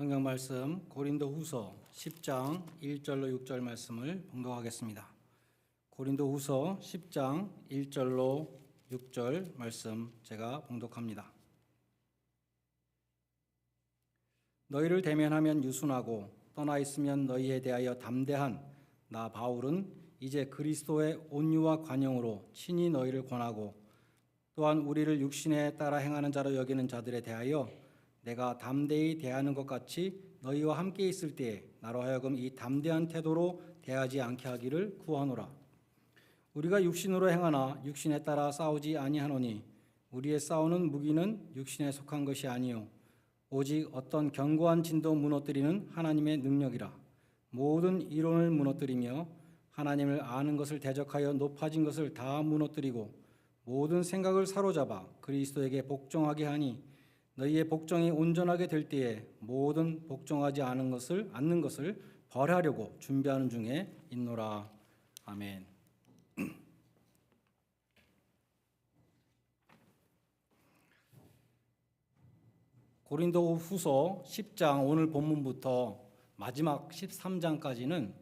성경 말씀 고린도후서 10장 1절로 6절 말씀을 봉독하겠습니다. 고린도후서 10장 1절로 6절 말씀 제가 봉독합니다. 너희를 대면하면 유순하고 떠나 있으면 너희에 대하여 담대한 나 바울은 이제 그리스도의 온유와 관용으로 친히 너희를 권하고 또한 우리를 육신에 따라 행하는 자로 여기는 자들에 대하여 내가 담대히 대하는 것 같이 너희와 함께 있을 때에 나로 하여금 이 담대한 태도로 대하지 않게 하기를 구하노라. 우리가 육신으로 행하나 육신에 따라 싸우지 아니하노니 우리의 싸우는 무기는 육신에 속한 것이 아니요 오직 어떤 견고한 진도 무너뜨리는 하나님의 능력이라. 모든 이론을 무너뜨리며 하나님을 아는 것을 대적하여 높아진 것을 다 무너뜨리고 모든 생각을 사로잡아 그리스도에게 복종하게 하니 너희의 복종이 온전하게 될 때에 모든 복종하지 않는 것을 벌하려고 준비하는 중에 있노라. 아멘. 고린도후서 10장 오늘 본문부터 마지막 13장까지는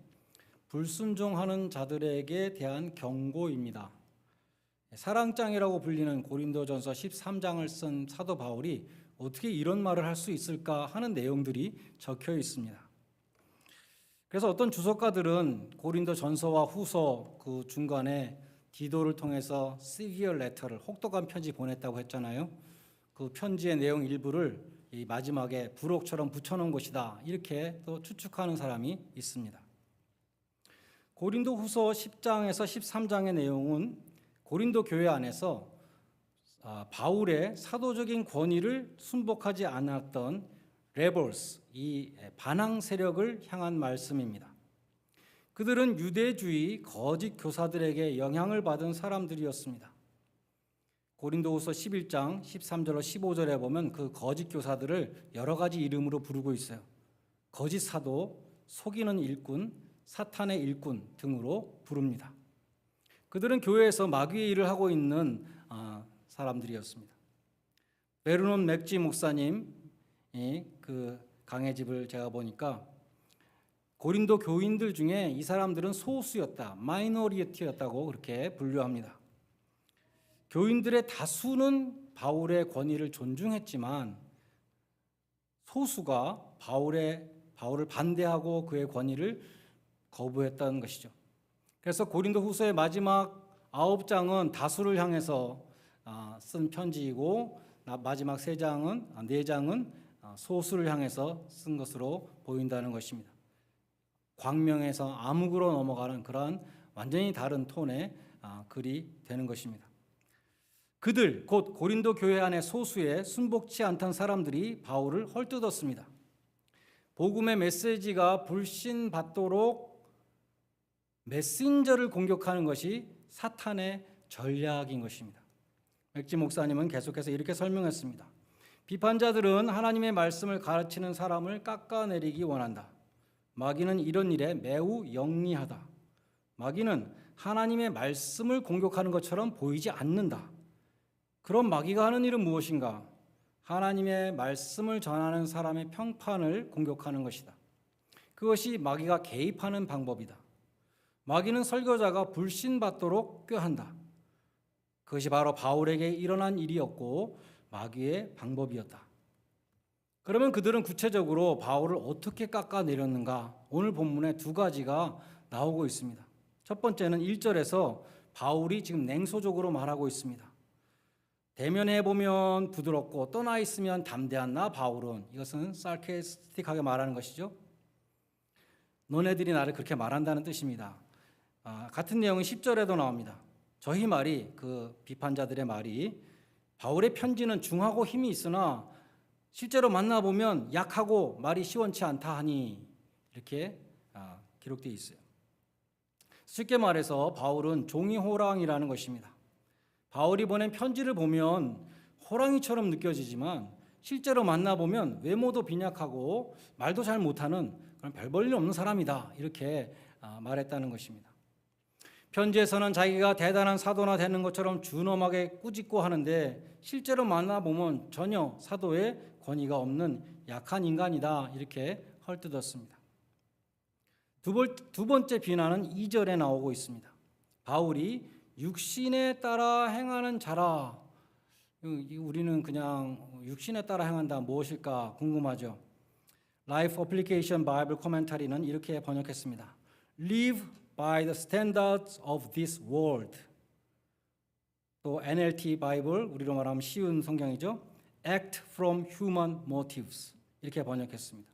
불순종하는 자들에게 대한 경고입니다. 사랑장이라고 불리는 고린도전서 13장을 쓴 사도 바울이 어떻게 이런 말을 할 수 있을까 하는 내용들이 적혀 있습니다. 그래서 어떤 주석가들은 고린도전서와 후서 그 중간에 디도를 통해서 시비어 레터를 혹독한 편지 보냈다고 했잖아요. 그 편지의 내용 일부를 이 마지막에 부록처럼 붙여놓은 것이다 이렇게 또 추측하는 사람이 있습니다. 고린도후서 10장에서 13장의 내용은 고린도 교회 안에서 바울의 사도적인 권위를 순복하지 않았던 레볼스, 이 반항 세력을 향한 말씀입니다. 그들은 유대주의 거짓 교사들에게 영향을 받은 사람들이었습니다. 고린도후서 11장 13절로 15절에 보면 그 거짓 교사들을 여러 가지 이름으로 부르고 있어요. 거짓 사도, 속이는 일꾼, 사탄의 일꾼 등으로 부릅니다. 그들은 교회에서 마귀의 일을 하고 있는 사람들이었습니다. 베르논 맥지 목사님이 그 강의 집을 제가 보니까 고린도 교인들 중에 이 사람들은 소수였다, 마이너리티였다고 그렇게 분류합니다. 교인들의 다수는 바울의 권위를 존중했지만 소수가 바울을 반대하고 그의 권위를 거부했다는 것이죠. 그래서 고린도후서의 마지막 9장은 다수를 향해서 쓴 편지이고 마지막 4장은 소수를 향해서 쓴 것으로 보인다는 것입니다. 광명에서 암흑으로 넘어가는 그러한 완전히 다른 톤의 글이 되는 것입니다. 그들 곧 고린도 교회 안의 소수의 순복치 않던 사람들이 바울을 헐뜯었습니다. 복음의 메시지가 불신받도록 메신저를 공격하는 것이 사탄의 전략인 것입니다. 맥지 목사님은 계속해서 이렇게 설명했습니다. 비판자들은 하나님의 말씀을 가르치는 사람을 깎아내리기 원한다. 마귀는 이런 일에 매우 영리하다. 마귀는 하나님의 말씀을 공격하는 것처럼 보이지 않는다. 그럼 마귀가 하는 일은 무엇인가? 하나님의 말씀을 전하는 사람의 평판을 공격하는 것이다. 그것이 마귀가 개입하는 방법이다. 마귀는 설교자가 불신받도록 꾀한다. 그것이 바로 바울에게 일어난 일이었고 마귀의 방법이었다. 그러면 그들은 구체적으로 바울을 어떻게 깎아내렸는가? 오늘 본문에 두 가지가 나오고 있습니다. 첫 번째는 1절에서 바울이 지금 냉소적으로 말하고 있습니다. 대면해 보면 부드럽고 떠나 있으면 담대한 나 바울은, 이것은 sarcastic하게 말하는 것이죠. 너네들이 나를 그렇게 말한다는 뜻입니다. 같은 내용은 10절에도 나옵니다. 저희 말이, 그 비판자들의 말이, 바울의 편지는 중하고 힘이 있으나 실제로 만나보면 약하고 말이 시원치 않다 하니, 이렇게 기록되어 있어요. 쉽게 말해서 바울은 종이 호랑이라는 것입니다. 바울이 보낸 편지를 보면 호랑이처럼 느껴지지만 실제로 만나보면 외모도 빈약하고 말도 잘 못하는 그런 별 볼 일 없는 사람이다, 이렇게 말했다는 것입니다. 편지에서는 자기가 대단한 사도나 되는 것처럼 준엄하게 꾸짖고 하는데 실제로 만나보면 전혀 사도의 권위가 없는 약한 인간이다 이렇게 헐뜯었습니다. 두 번째 비난은 2절에 나오고 있습니다. 바울이 육신에 따라 행하는 자라. 우리는 그냥 육신에 따라 행한다 무엇일까 궁금하죠. Life Application Bible Commentary는 이렇게 번역했습니다. Live by the standards of this world. 또 NLT 바이블, 우리로 말하면 쉬운 성경이죠. Act from human motives. 이렇게 번역했습니다.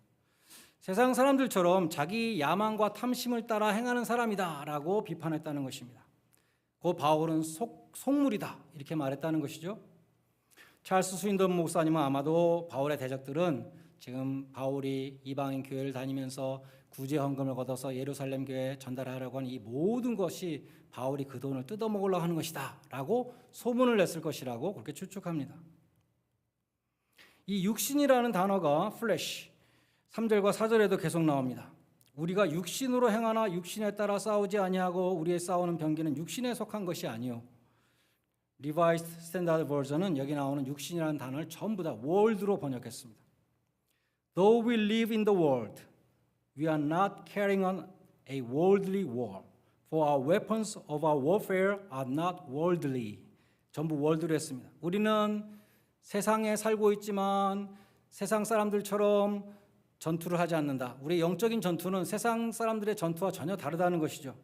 세상 사람들처럼 자기 야망과 탐심을 따라 행하는 사람이다 라고 비판했다는 것입니다. 그 바울은 속물이다 이렇게 말했다는 것이죠. 찰스 스윈던 목사님은 아마도 바울의 대적들은 지금 바울이 이방인 교회를 다니면서 구제 헌금을 걷어서 예루살렘 교회에 전달하려고 하는 이 모든 것이 바울이 그 돈을 뜯어먹으려고 하는 것이다 라고 소문을 냈을 것이라고 그렇게 추측합니다. 이 육신이라는 단어가 flesh 3절과 4절에도 계속 나옵니다. 우리가 육신으로 행하나 육신에 따라 싸우지 아니하고 우리의 싸우는 병기는 육신에 속한 것이 아니요. Revised Standard Version은 여기 나오는 육신이라는 단어를 전부 다 world로 번역했습니다. Though we live in the world, we are not carrying on a worldly war. For our weapons of our warfare are not worldly. 전부 world로 했습니다. 우리는 세상에 살고 있지만 세상 사람들처럼 전투를 하지 않는다. 우리의 영적인 전투는 세상 사람들의 전투와 전혀 다르다는 것이죠.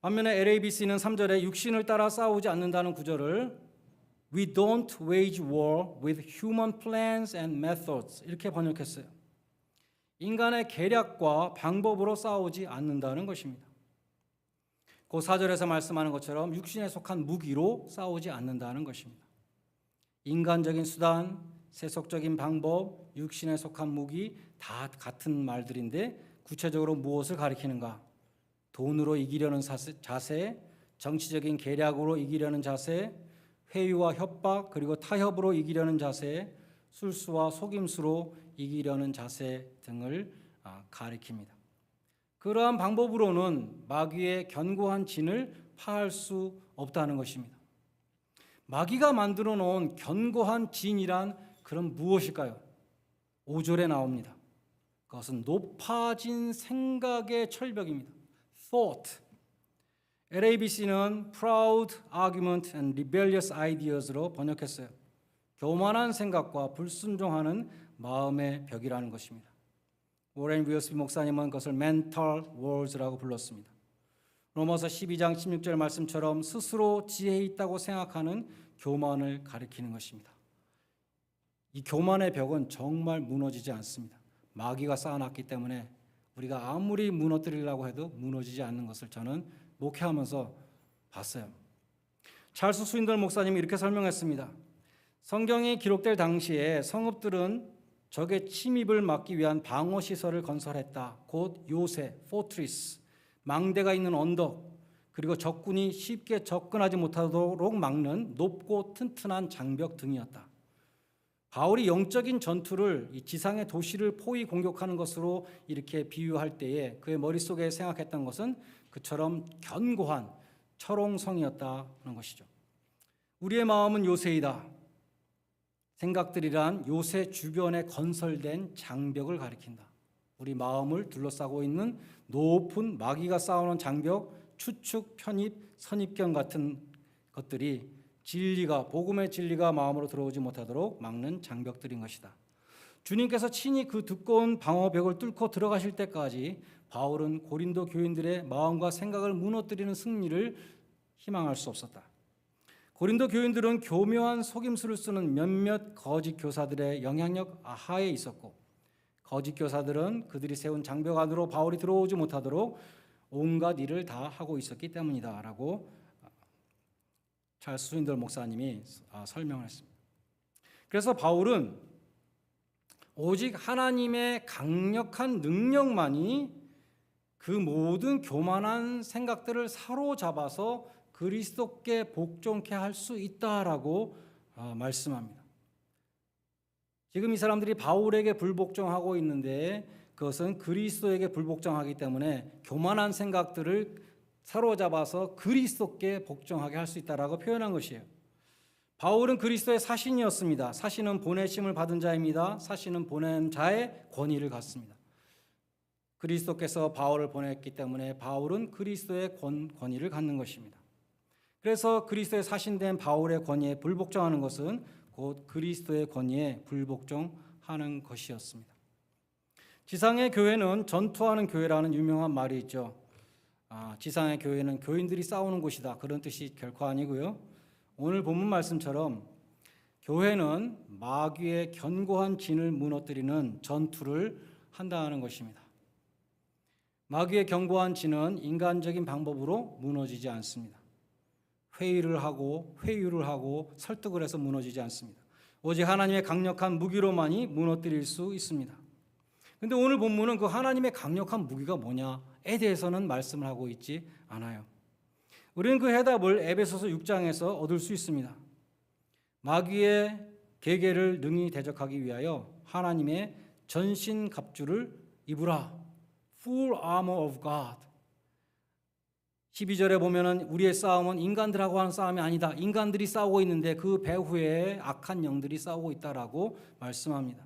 반면에 LABC는 3절에 육신을 따라 싸우지 않는다는 구절을 We don't wage war with human plans and methods 이렇게 번역했어요. 인간의 계략과 방법으로 싸우지 않는다는 것입니다. 그 4절에서 말씀하는 것처럼 육신에 속한 무기로 싸우지 않는다는 것입니다. 인간적인 수단, 세속적인 방법, 육신에 속한 무기 다 같은 말들인데 구체적으로 무엇을 가리키는가? 돈으로 이기려는 자세, 정치적인 계략으로 이기려는 자세, 회유와 협박 그리고 타협으로 이기려는 자세, 술수와 속임수로 이기려는 자세 등을 가리킵니다. 그러한 방법으로는 마귀의 견고한 진을 파할 수 없다는 것입니다. 마귀가 만들어 놓은 견고한 진이란 그럼 무엇일까요? 5절에 나옵니다. 그것은 높아진 생각의 철벽입니다. Thought. LABC는 Proud Argument and Rebellious Ideas로 번역했어요. 교만한 생각과 불순종하는 마음의 벽이라는 것입니다. 워렌 위어스비 목사님은 그것을 Mental Wals라고 불렀습니다. 로마서 12장 16절 말씀처럼 스스로 지혜 있다고 생각하는 교만을 가리키는 것입니다. 이 교만의 벽은 정말 무너지지 않습니다. 마귀가 쌓아놨기 때문에 우리가 아무리 무너뜨리려고 해도 무너지지 않는 것을 저는 목회하면서 봤어요. 찰스 스윈던 목사님이 이렇게 설명했습니다. 성경이 기록될 당시에 성읍들은 적의 침입을 막기 위한 방어 시설을 건설했다. 곧 요새, 포트리스, 망대가 있는 언덕, 그리고 적군이 쉽게 접근하지 못하도록 막는 높고 튼튼한 장벽 등이었다. 바울이 영적인 전투를 이 지상의 도시를 포위 공격하는 것으로 이렇게 비유할 때에 그의 머릿속에 생각했던 것은 그처럼 견고한 철옹성이었다는 것이죠. 우리의 마음은 요새이다. 생각들이란 요새 주변에 건설된 장벽을 가리킨다. 우리 마음을 둘러싸고 있는 높은 마귀가 쌓아놓은 장벽, 추측, 편입, 선입견 같은 것들이 진리가, 복음의 진리가 마음으로 들어오지 못하도록 막는 장벽들인 것이다. 주님께서 친히 그 두꺼운 방어벽을 뚫고 들어가실 때까지 바울은 고린도 교인들의 마음과 생각을 무너뜨리는 승리를 희망할 수 없었다. 고린도 교인들은 교묘한 속임수를 쓰는 몇몇 거짓 교사들의 영향력 하에 있었고, 거짓 교사들은 그들이 세운 장벽 안으로 바울이 들어오지 못하도록 온갖 일을 다 하고 있었기 때문이다 라고 찰스 스윈던 목사님이 설명을 했습니다. 그래서 바울은 오직 하나님의 강력한 능력만이 그 모든 교만한 생각들을 사로잡아서 그리스도께 복종케 할 수 있다라고 말씀합니다. 지금 이 사람들이 바울에게 불복종하고 있는데 그것은 그리스도에게 불복종하기 때문에 교만한 생각들을 사로잡아서 그리스도께 복종하게 할 수 있다라고 표현한 것이에요. 바울은 그리스도의 사신이었습니다. 사신은 보내심을 받은 자입니다. 사신은 보낸 자의 권위를 갖습니다. 그리스도께서 바울을 보냈기 때문에 바울은 그리스도의 권위를 갖는 것입니다. 그래서 그리스도의 사신된 바울의 권위에 불복종하는 것은 곧 그리스도의 권위에 불복종하는 것이었습니다. 지상의 교회는 전투하는 교회라는 유명한 말이 있죠. 지상의 교회는 교인들이 싸우는 곳이다, 그런 뜻이 결코 아니고요. 오늘 본문 말씀처럼 교회는 마귀의 견고한 진을 무너뜨리는 전투를 한다는 것입니다. 마귀의 견고한 진은 인간적인 방법으로 무너지지 않습니다. 회의를 하고 회유를 하고 설득을 해서 무너지지 않습니다. 오직 하나님의 강력한 무기로만이 무너뜨릴 수 있습니다. 그런데 오늘 본문은 그 하나님의 강력한 무기가 뭐냐에 대해서는 말씀을 하고 있지 않아요. 우리는 그 해답을 에베소서 6장에서 얻을 수 있습니다. 마귀의 계계를 능히 대적하기 위하여 하나님의 전신 갑주를 입으라. Full armor of God. 12절에 보면은 우리의 싸움은 인간들하고 하는 싸움이 아니다. 인간들이 싸우고 있는데 그 배후에 악한 영들이 싸우고 있다라고 말씀합니다.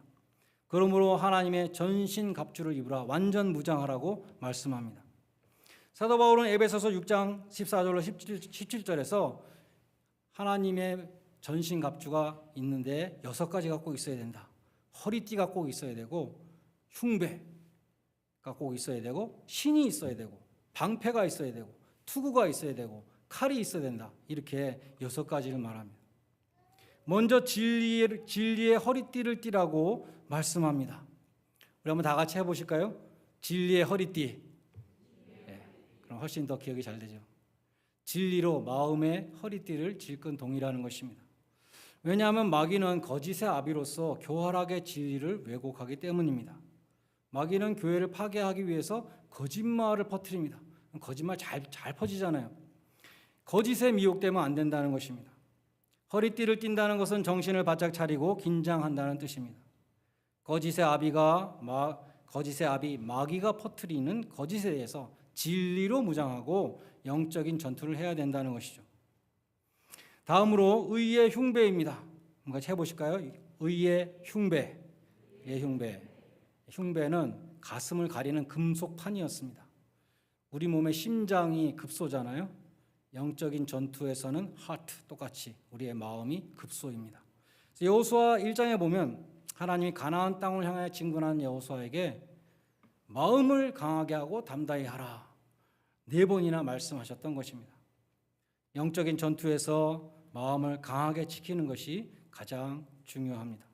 그러므로 하나님의 전신 갑주를 입으라. 완전 무장하라고 말씀합니다. 사도 바울은 에베소서 6장 14절로 17절에서 하나님의 전신 갑주가 있는데 6가지가 꼭 있어야 된다. 허리띠가 꼭 있어야 되고 흉배가 꼭 있어야 되고 신이 있어야 되고 방패가 있어야 되고 투구가 있어야 되고 칼이 있어야 된다. 이렇게 6가지를 말합니다. 먼저 진리의 허리띠를 띠라고 말씀합니다. 우리 한번 다 같이 해보실까요? 진리의 허리띠. 네, 그럼 훨씬 더 기억이 잘 되죠. 진리로 마음의 허리띠를 질끈 동이라는 것입니다. 왜냐하면 마귀는 거짓의 아비로서 교활하게 진리를 왜곡하기 때문입니다. 마귀는 교회를 파괴하기 위해서 거짓말을 퍼뜨립니다. 거짓말 잘 퍼지잖아요. 거짓에 미혹되면 안 된다는 것입니다. 허리띠를 띈다는 것은 정신을 바짝 차리고 긴장한다는 뜻입니다. 거짓의 아비 마귀가 퍼뜨리는 거짓에 대해서 진리로 무장하고 영적인 전투를 해야 된다는 것이죠. 다음으로 의의 흉배입니다. 한번 같이 해보실까요? 의의 흉배. 흉배는 가슴을 가리는 금속판이었습니다. 우리 몸의 심장이 급소잖아요. 영적인 전투에서는 하트 똑같이 우리의 마음이 급소입니다. 여호수아 1장에 보면 하나님이 가나안 땅을 향해 진군한 여호수아에게 마음을 강하게 하고 담대히 하라 4번이나 말씀하셨던 것입니다. 영적인 전투에서 마음을 강하게 지키는 것이 가장 중요합니다.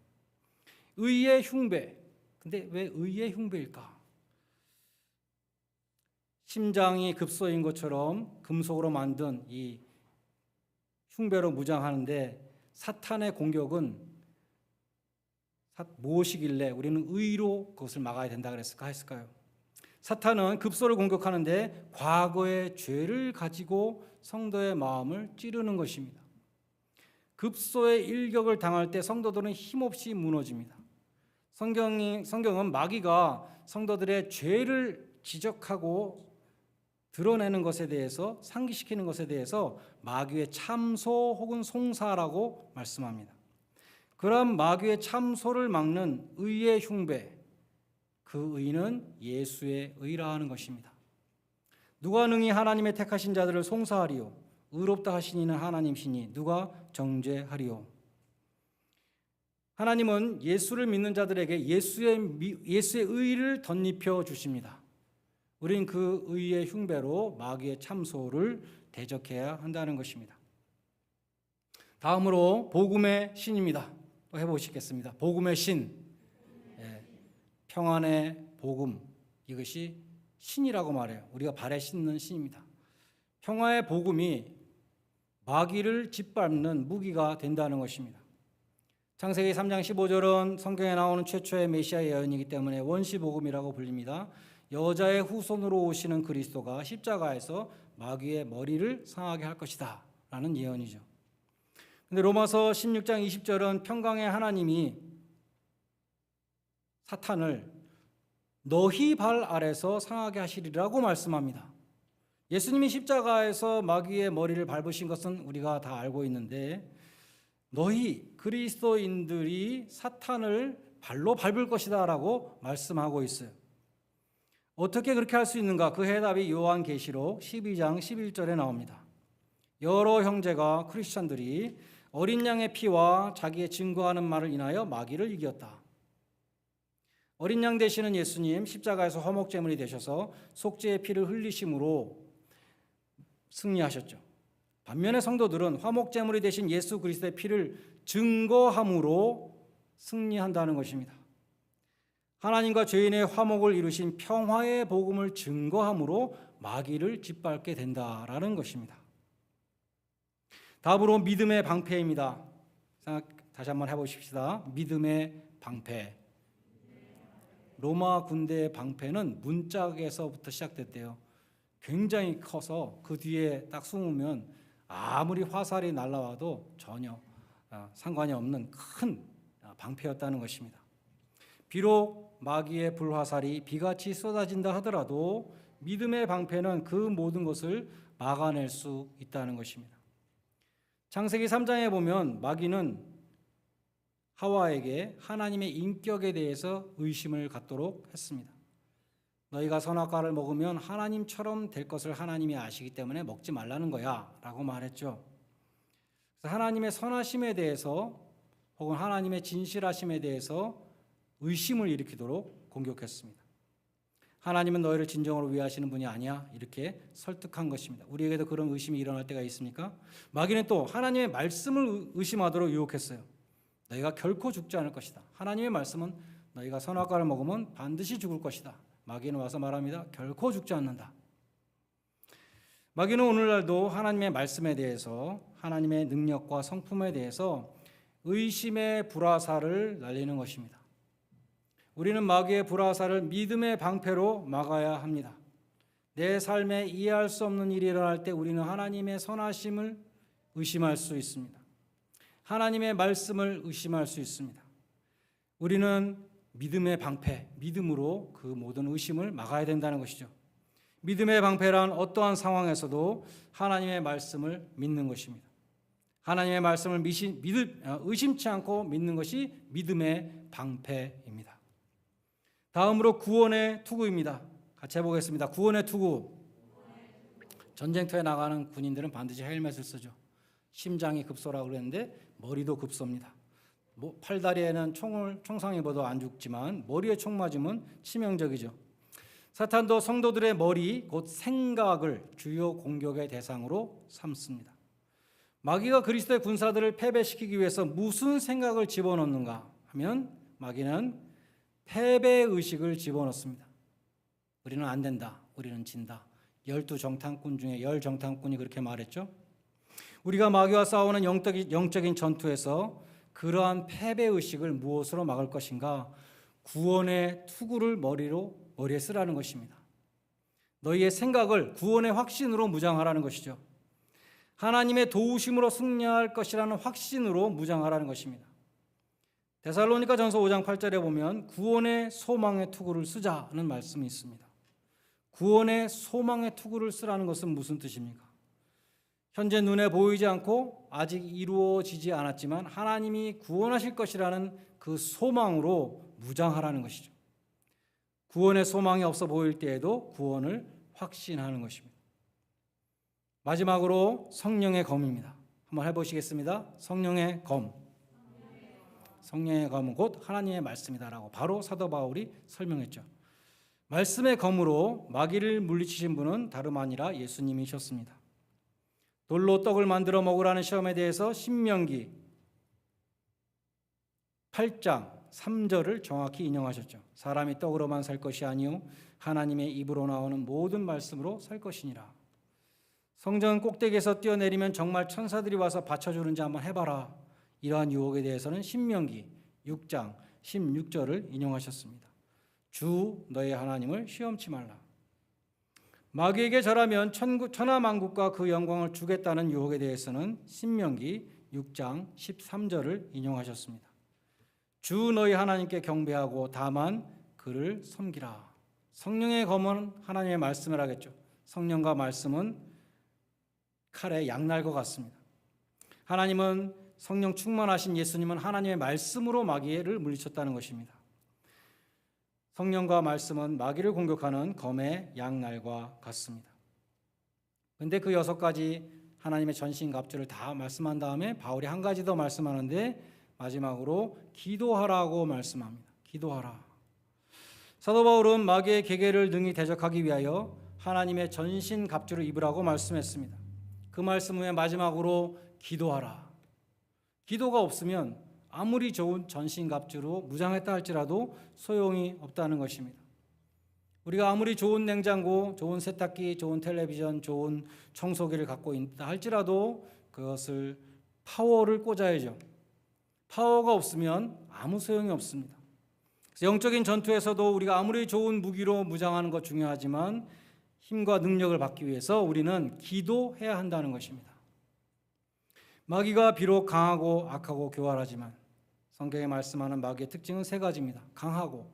의의 흉배. 근데 왜 의의 흉배일까? 심장이 급소인 것처럼 금속으로 만든 이 흉배로 무장하는데 사탄의 공격은 무엇이길래 우리는 의로 그것을 막아야 된다 했을까요? 사탄은 급소를 공격하는데 과거의 죄를 가지고 성도의 마음을 찌르는 것입니다. 급소의 일격을 당할 때 성도들은 힘없이 무너집니다. 성경은 마귀가 성도들의 죄를 지적하고 드러내는 것에 대해서 상기시키는 것에 대해서 마귀의 참소 혹은 송사라고 말씀합니다. 그런 마귀의 참소를 막는 의의 흉배, 그 의는 예수의 의라 하는 것입니다. 누가 능히 하나님의 택하신 자들을 송사하리요? 의롭다 하신 이는 하나님이시니 누가 정죄하리요? 하나님은 예수를 믿는 자들에게 예수의 의를 덧입혀 주십니다. 우린 그 의의 흉배로 마귀의 참소를 대적해야 한다는 것입니다. 다음으로 복음의 신입니다. 또 해보시겠습니다. 복음의 신, 평안의 복음, 이것이 신이라고 말해요. 우리가 발에 싣는 신입니다. 평화의 복음이 마귀를 짓밟는 무기가 된다는 것입니다. 창세기 3장 15절은 성경에 나오는 최초의 메시아 예언이기 때문에 원시복음이라고 불립니다. 여자의 후손으로 오시는 그리스도가 십자가에서 마귀의 머리를 상하게 할 것이다 라는 예언이죠. 근데 로마서 16장 20절은 평강의 하나님이 사탄을 너희 발 아래서 상하게 하시리라고 말씀합니다. 예수님이 십자가에서 마귀의 머리를 밟으신 것은 우리가 다 알고 있는데 너희 그리스도인들이 사탄을 발로 밟을 것이다 라고 말씀하고 있어요. 어떻게 그렇게 할 수 있는가? 그 해답이 요한계시록 12장 11절에 나옵니다. 여러 형제가 크리스천들이 어린 양의 피와 자기의 증거하는 말을 인하여 마귀를 이겼다. 어린 양 되시는 예수님 십자가에서 화목제물이 되셔서 속죄의 피를 흘리심으로 승리하셨죠. 반면에 성도들은 화목제물이 되신 예수 그리스도의 피를 증거함으로 승리한다는 것입니다. 하나님과 죄인의 화목을 이루신 평화의 복음을 증거함으로 마귀를 짓밟게 된다라는 것입니다. 다음으로 믿음의 방패입니다. 다시 한번 해보십시다. 믿음의 방패. 로마 군대의 방패는 문짝에서부터 시작됐대요. 굉장히 커서 그 뒤에 딱 숨으면 아무리 화살이 날아와도 전혀 상관이 없는 큰 방패였다는 것입니다. 비록 마귀의 불화살이 비같이 쏟아진다 하더라도 믿음의 방패는 그 모든 것을 막아낼 수 있다는 것입니다. 창세기 3장에 보면 마귀는 하와에게 하나님의 인격에 대해서 의심을 갖도록 했습니다. 너희가 선악과를 먹으면 하나님처럼 될 것을 하나님이 아시기 때문에 먹지 말라는 거야 라고 말했죠. 그래서 하나님의 선하심에 대해서 혹은 하나님의 진실하심에 대해서 의심을 일으키도록 공격했습니다. 하나님은 너희를 진정으로 위하시는 분이 아니야 이렇게 설득한 것입니다. 우리에게도 그런 의심이 일어날 때가 있습니까? 마귀는 또 하나님의 말씀을 의심하도록 유혹했어요. 너희가 결코 죽지 않을 것이다. 하나님의 말씀은 너희가 선악과를 먹으면 반드시 죽을 것이다. 마귀는 와서 말합니다. 결코 죽지 않는다. 마귀는 오늘날도 하나님의 말씀에 대해서 하나님의 능력과 성품에 대해서 의심의 불화살을 날리는 것입니다. 우리는 마귀의 불화살을 믿음의 방패로 막아야 합니다. 내 삶에 이해할 수 없는 일이 일어날 때 우리는 하나님의 선하심을 의심할 수 있습니다. 하나님의 말씀을 의심할 수 있습니다. 우리는 믿음의 방패, 믿음으로 그 모든 의심을 막아야 된다는 것이죠. 믿음의 방패란 어떠한 상황에서도 하나님의 말씀을 믿는 것입니다. 하나님의 말씀을 의심치 않고 믿는 것이 믿음의 방패입니다. 다음으로 구원의 투구입니다. 같이 해보겠습니다. 구원의 투구. 전쟁터에 나가는 군인들은 반드시 헬멧을 쓰죠. 심장이 급소라고 그랬는데 머리도 급소입니다. 팔다리에는 총상이 입어도 안 죽지만 머리에 총 맞으면 치명적이죠. 사탄도 성도들의 머리, 곧 생각을 주요 공격의 대상으로 삼습니다. 마귀가 그리스도의 군사들을 패배시키기 위해서 무슨 생각을 집어넣는가 하면 마귀는 패배의식을 집어넣습니다. 우리는 안 된다. 우리는 진다. 12정탐꾼 중에 10정탐꾼이 그렇게 말했죠. 우리가 마귀와 싸우는 영적인 전투에서 그러한 패배의식을 무엇으로 막을 것인가? 구원의 투구를 머리에 쓰라는 것입니다. 너희의 생각을 구원의 확신으로 무장하라는 것이죠. 하나님의 도우심으로 승리할 것이라는 확신으로 무장하라는 것입니다. 데살로니가 전서 5장 8절에 보면 구원의 소망의 투구를 쓰자는 말씀이 있습니다. 구원의 소망의 투구를 쓰라는 것은 무슨 뜻입니까? 현재 눈에 보이지 않고 아직 이루어지지 않았지만 하나님이 구원하실 것이라는 그 소망으로 무장하라는 것이죠. 구원의 소망이 없어 보일 때에도 구원을 확신하는 것입니다. 마지막으로 성령의 검입니다. 한번 해보시겠습니다. 성령의 검. 성령의 검은 곧 하나님의 말씀이다라고 바로 사도 바울이 설명했죠. 말씀의 검으로 마귀를 물리치신 분은 다름 아니라 예수님이셨습니다. 돌로 떡을 만들어 먹으라는 시험에 대해서 신명기 8장 3절을 정확히 인용하셨죠. 사람이 떡으로만 살 것이 아니요 하나님의 입으로 나오는 모든 말씀으로 살 것이니라. 성전 꼭대기에서 뛰어내리면 정말 천사들이 와서 받쳐주는지 한번 해봐라. 이러한 유혹에 대해서는 신명기 6장 16절을 인용하셨습니다. 주 너의 하나님을 시험치 말라. 마귀에게 절하면 천하만국과 그 영광을 주겠다는 유혹에 대해서는 신명기 6장 13절을 인용하셨습니다. 주 너희 하나님께 경배하고 다만 그를 섬기라. 성령의 검은 하나님의 말씀을 하겠죠. 성령과 말씀은 칼의 양날과 같습니다. 하나님은 성령 충만하신 예수님은 하나님의 말씀으로 마귀를 물리쳤다는 것입니다. 성령과 말씀은 마귀를 공격하는 검의 양날과 같습니다. 그런데 그 6가지 하나님의 전신갑주를 다 말씀한 다음에 바울이 한 가지 더 말씀하는데 마지막으로 기도하라고 말씀합니다. 기도하라. 사도 바울은 마귀의 계계를 능히 대적하기 위하여 하나님의 전신갑주를 입으라고 말씀했습니다. 그 말씀 후에 마지막으로 기도하라. 기도가 없으면 아무리 좋은 전신갑주로 무장했다 할지라도 소용이 없다는 것입니다. 우리가 아무리 좋은 냉장고, 좋은 세탁기, 좋은 텔레비전, 좋은 청소기를 갖고 있다 할지라도 그것을 파워를 꽂아야죠. 파워가 없으면 아무 소용이 없습니다. 영적인 전투에서도 우리가 아무리 좋은 무기로 무장하는 것 중요하지만 힘과 능력을 받기 위해서 우리는 기도해야 한다는 것입니다. 마귀가 비록 강하고 악하고 교활하지만 성경에 말씀하는 마귀의 특징은 3가지입니다. 강하고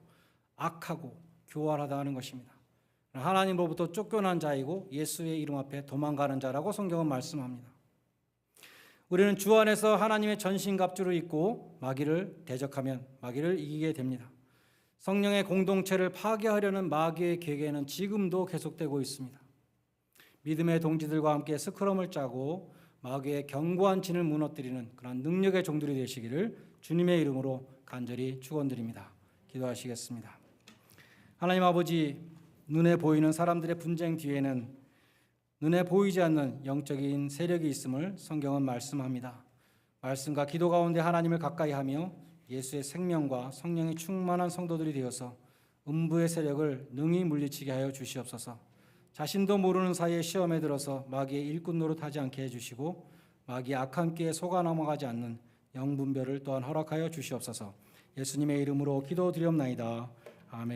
악하고 교활하다는 것입니다. 하나님으로부터 쫓겨난 자이고 예수의 이름 앞에 도망가는 자라고 성경은 말씀합니다. 우리는 주 안에서 하나님의 전신갑주를 입고 마귀를 대적하면 마귀를 이기게 됩니다. 성령의 공동체를 파괴하려는 마귀의 계계는 지금도 계속되고 있습니다. 믿음의 동지들과 함께 스크럼을 짜고 마귀의 견고한 진을 무너뜨리는 그런 능력의 종들이 되시기를 주님의 이름으로 간절히 축원드립니다. 기도하시겠습니다. 하나님 아버지, 눈에 보이는 사람들의 분쟁 뒤에는 눈에 보이지 않는 영적인 세력이 있음을 성경은 말씀합니다. 말씀과 기도 가운데 하나님을 가까이 하며 예수의 생명과 성령이 충만한 성도들이 되어서 음부의 세력을 능히 물리치게 하여 주시옵소서. 자신도 모르는 사이에 시험에 들어서 마귀의 일꾼 노릇하지 않게 해주시고 마귀의 악한 끼에 속아 넘어가지 않는 영분별을 또한 허락하여 주시옵소서. 예수님의 이름으로 기도드리옵나이다. 아멘.